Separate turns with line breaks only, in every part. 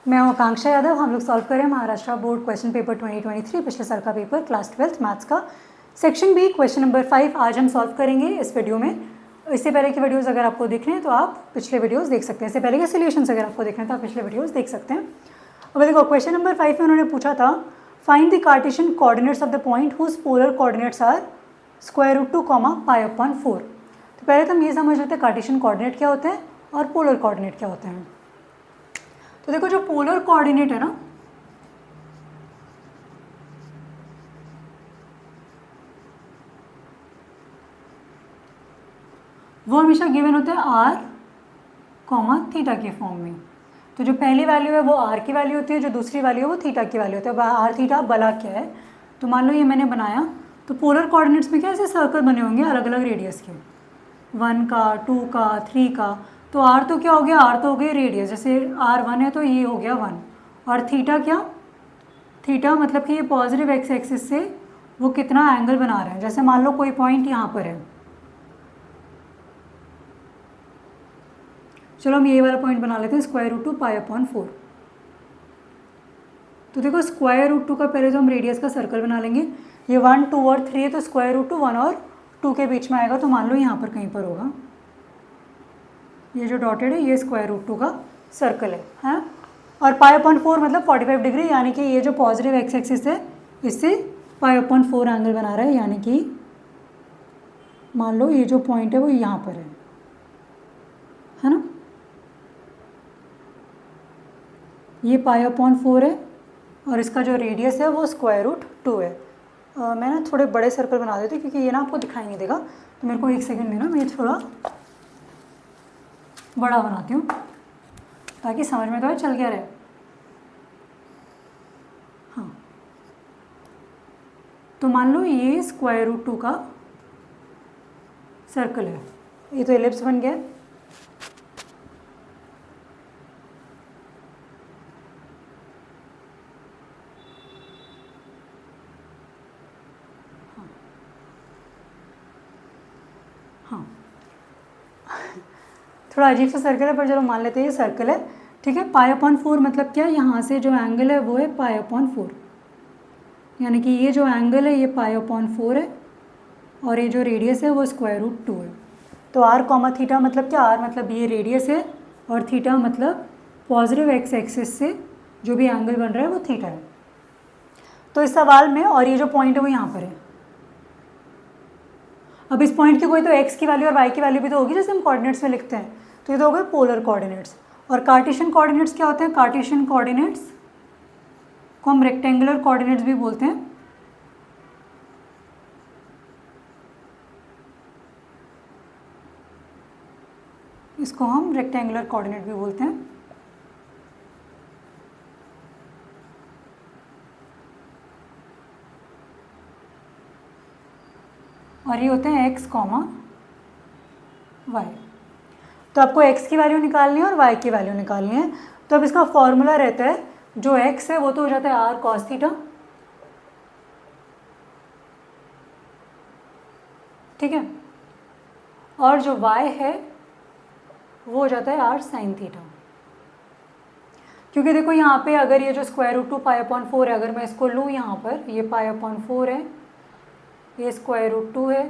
मैं हूँ आकांक्षा यादव। हम लोग सॉल्व करें महाराष्ट्र बोर्ड क्वेश्चन पेपर 2023 पिछले साल का पेपर क्लास 12th मैथ्स का सेक्शन बी क्वेश्चन नंबर 5 आज हम सॉल्व करेंगे इस वीडियो में। इससे पहले की वीडियोस अगर आपको देखने हैं तो आप पिछले वीडियोस देख सकते हैं। इससे पहले के सोल्यूशंस अगर आपको देखना है तो आप पिछले वीडियोस देख सकते हैं। अब देखो क्वेश्चन नंबर 5 में उन्होंने पूछा था find the Cartesian coordinates of the point whose polar coordinates are √2, π/4। तो पहले तो हम ये समझ लेते हैं कार्टेशियन कोऑर्डिनेट क्या होते हैं और पोलर कोऑर्डिनेट क्या होते हैं। तो देखो जो पोलर कोऑर्डिनेट है ना, वो हमेशा गिवन होते हैं r, थीटा के फॉर्म में। तो जो पहली वैल्यू है वो r की वैल्यू होती है, जो दूसरी वैल्यू है वो थीटा की वैल्यू होती है। अब r थीटा बला क्या है, तो मान लो ये मैंने बनाया, तो पोलर कोऑर्डिनेट्स में क्या ऐसे सर्कल बने होंगे अलग अलग रेडियस के, 1 का, 2 का, 3 का। तो r तो क्या हो गया, r तो हो गया रेडियस, जैसे r1 है तो ये हो गया 1। और थीटा क्या, थीटा मतलब कि ये पॉजिटिव एक्स एक्सिस से वो कितना एंगल बना रहे हैं। जैसे मान लो कोई पॉइंट यहाँ पर है, चलो हम ये वाला पॉइंट बना लेते हैं √2 π/4। तो देखो √2 का पहले तो हम रेडियस का सर्कल बना लेंगे। ये 1, 2 और 3 है तो √2 1 और 2 के बीच में आएगा, तो मान लो यहाँ पर कहीं पर होगा। ये जो डॉटेड है ये √2 का सर्कल है। और π/4 मतलब 45 डिग्री, यानी कि ये जो पॉजिटिव एक्स एक्सिस है इससे π/4 एंगल बना रहा है, यानी कि मान लो ये जो पॉइंट है वो यहाँ पर है ना, ये π/4 है और इसका जो रेडियस है वो √2 है। मैं ना थोड़े बड़े सर्कल बना देती हूँ क्योंकि ये ना आपको दिखाई नहीं देगा, तो मेरे को एक सेकंड देना, मैं थोड़ा बड़ा बनाती हूँ ताकि समझ में तो चल गया रहे। हाँ, तो मान लो ये √2 का सर्कल है, ये तो एलिप्स बन गया। हाँ, थोड़ा अजीब सा सर्कल है पर चलो मान लेते हैं ये सर्कल है, ठीक है। π/4 मतलब क्या, यहाँ से जो एंगल है वो है π/4, यानी कि ये जो एंगल है ये π/4 है और ये जो रेडियस है वो √2 है। तो r, थीटा मतलब क्या, r मतलब ये रेडियस है और थीटा मतलब पॉजिटिव एक्स एक्सिस से जो भी एंगल बन रहा है वो थीटा है। तो इस सवाल में, और ये जो पॉइंट है वो यहाँ पर है। अब इस पॉइंट की कोई तो x की वैल्यू और y की वैल्यू भी तो होगी जैसे हम कोऑर्डिनेट्स में लिखते हैं, तो ये तो हो गए पोलर कोऑर्डिनेट्स। और कार्टेशियन कोऑर्डिनेट्स क्या होते हैं, कार्टेशियन कोऑर्डिनेट्स को हम रेक्टेंगुलर कोऑर्डिनेट्स भी बोलते हैं। इसको हम रेक्टेंगुलर कोऑर्डिनेट भी बोलते हैं। और ये होते हैं x, y। तो आपको x की वैल्यू निकालनी है और y की वैल्यू निकालनी है। तो अब इसका फॉर्मूला रहता है, जो x है वो तो हो जाता है r cos थीटा, ठीक है, और जो y है वो हो जाता है r sin थीटा। क्योंकि देखो यहाँ पे अगर ये जो √2 π/4 है, अगर मैं इसको लूँ यहाँ पर, ये π/4 है, ये √2 है,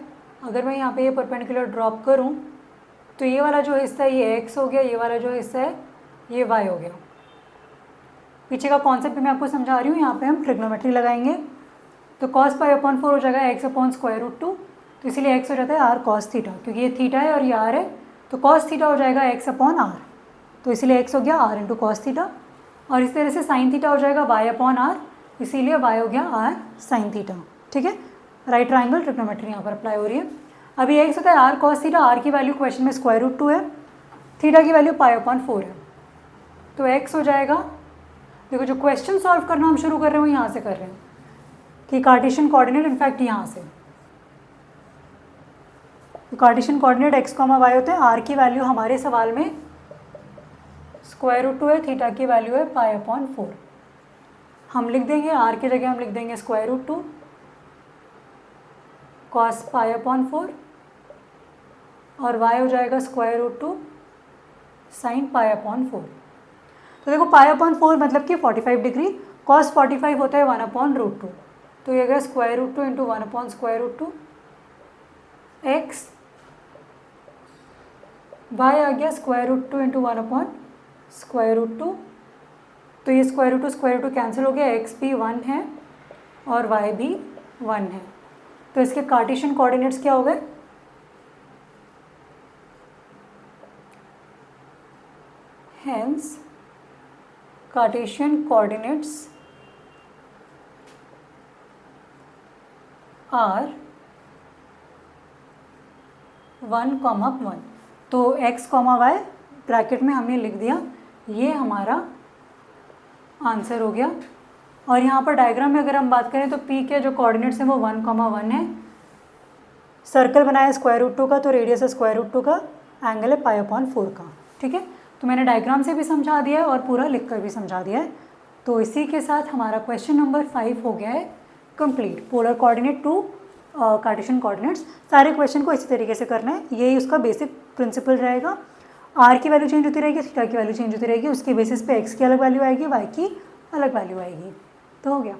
अगर मैं यहाँ पे ये परपेंडिकुलर ड्रॉप करूँ तो ये वाला जो हिस्सा है ये x हो गया, ये वाला जो हिस्सा है ये y हो गया। पीछे का कॉन्सेप्ट मैं आपको समझा रही हूँ, यहाँ पे हम ट्रिग्नोमेट्री लगाएंगे। तो cos π/4 हो जाएगा x/√2, तो इसीलिए x हो जाता है r cos थीटा, क्योंकि ये थीटा है और ये r है, तो cos थीटा हो जाएगा x/r, तो इसीलिए x हो गया r × cos थीटा। और इस तरह से sin थीटा हो जाएगा y/r, इसीलिए y हो गया r sin थीटा, ठीक है। राइट ट्राइंगल ट्रिग्नोमेट्री यहाँ पर अप्लाई हो रही है। अभी x होता है r cos थीटा, r की वैल्यू क्वेश्चन में √2 है, थीटा की वैल्यू π/4 है, तो x हो जाएगा, देखो जो क्वेश्चन सॉल्व करना हम शुरू कर रहे हैं वो यहाँ से कर रहे हैं कि कार्टेशियन कोऑर्डिनेट, इनफैक्ट यहाँ से तो कार्टेशियन कोऑर्डिनेट x, y होते हैं। r की वैल्यू हमारे सवाल में √2 है, थीटा की वैल्यू है π/4। हम लिख देंगे r की जगह हम लिख देंगे √2 cos π/4 और y हो जाएगा √2 sin π/4। तो देखो π/4 मतलब कि 45 डिग्री, cos 45 होता है 1/√2, तो ये गया √2 इंटू 1/√2 x, y आ गया √2 इंटू 1/√2, तो ये √2 कैंसिल हो गया, x भी 1 है और y भी 1 है, तो इसके कार्टेशियन कोऑर्डिनेट्स क्या हो गए, हेंस कार्टेशियन कोऑर्डिनेट्स आर 1,1, तो x, y ब्रैकेट में हमने लिख दिया, ये हमारा आंसर हो गया। और यहाँ पर डायग्राम में अगर हम बात करें तो p के जो कोऑर्डिनेट्स हैं वो 1,1 है, सर्कल बनाया √2 का, तो रेडियस है √2 का, एंगल है π/4 का। ठीक है, तो मैंने डायग्राम से भी समझा दिया है और पूरा लिख कर भी समझा दिया है। तो इसी के साथ हमारा क्वेश्चन नंबर 5 हो गया है complete. Polar coordinate to Cartesian coordinates, सारे क्वेश्चन को इसी तरीके से करना है, यही उसका बेसिक प्रिंसिपल रहेगा। आर की वैल्यू चेंज होती रहेगी, थीटा की वैल्यू चेंज होती रहेगी, उसके बेसिस पे एक्स की अलग वैल्यू आएगी, वाई की अलग वैल्यू आएगी, तो हो गया।